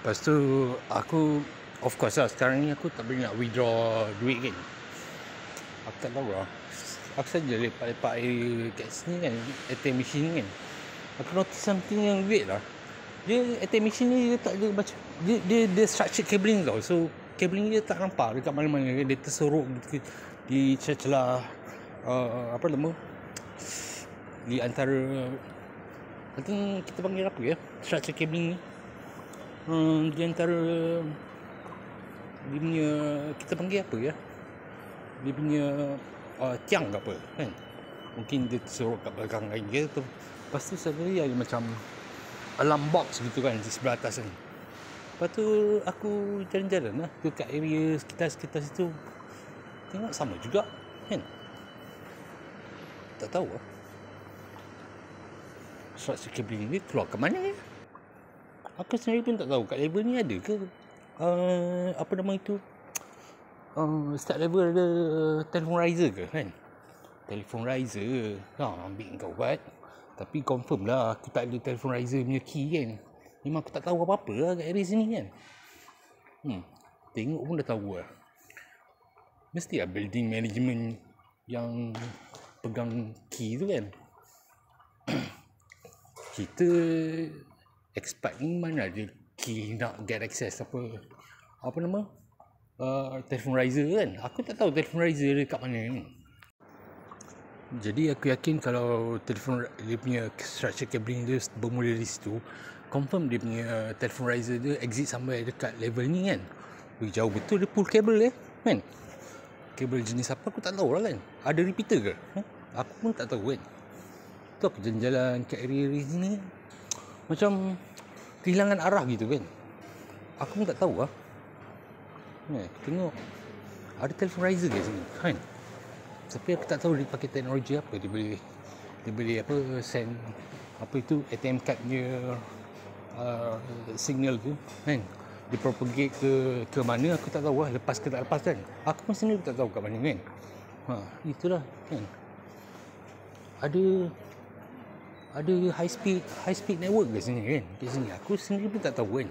Lepas tu aku, of course lah, sekarang ni aku tak boleh nak withdraw duit kan. Aku tak tahu lah. Aku saja lepak-lepak air kat sini kan, ATM machine kan. Aku notice something yang weird lah. Dia ATM machine ni dia tak ada macam dia structured cabling tau. So cabling dia tak nampak dekat mana-mana kan. Dia tersorok di celah-celah apa nama, di antara, I think kita panggil apa ya, structure cabling ni, di antara dia punya, kita panggil apa ya, dia punya tiang ke apa kan. Mungkin dia tersorok kat belakang lain ke tu. Lepas tu suddenly ada macam alarm box gitu kan di sebelah atas kan. Lepas tu aku jalan-jalan lah dekat area sekitar situ, tengok sama juga kan. Tak tahu lah structure cabling ni keluar ke mana ya. Aku sendiri pun tak tahu kat level ni ada ke apa nama itu, start level ada telefon riser ke kan. Telefon riser ambil kau buat. Tapi confirm lah aku tak ada telefon riser punya key kan. Memang aku tak tahu apa-apa lah kat area sini kan. Tengok pun dah tahu lah. Mesti lah building management yang pegang key tu kan. Kita expect ni mana ada key nak get access apa nama, telefon riser kan. Aku tak tahu telefon riser dia kat mana ni. Jadi aku yakin kalau telefon dia punya structure cabling dia bermula di situ, confirm dia punya telefon riser dia exit sampai dekat level ni kan. Jauh betul dia pull kabel kan. Kabel jenis apa aku tak tahu lah kan. Ada repeater ke? Aku pun tak tahu kan. Tu aku jalan-jalan kat area sini, macam kehilangan arah gitu kan. Aku pun tak tahu lah. Tengok ada telefon riser kat sini kan. Tapi aku tak tahu dia pakai teknologi apa. Dia boleh apa, send apa itu ATM card punya signal tu kan. Dia propagate ke mana aku tak tahu lah. Lepas ke tak lepas kan. Aku pun sendiri tak tahu kat mana kan. Itulah kan. Ada high speed network kat sini kan. Kat sini aku sendiri pun tak tahu kan.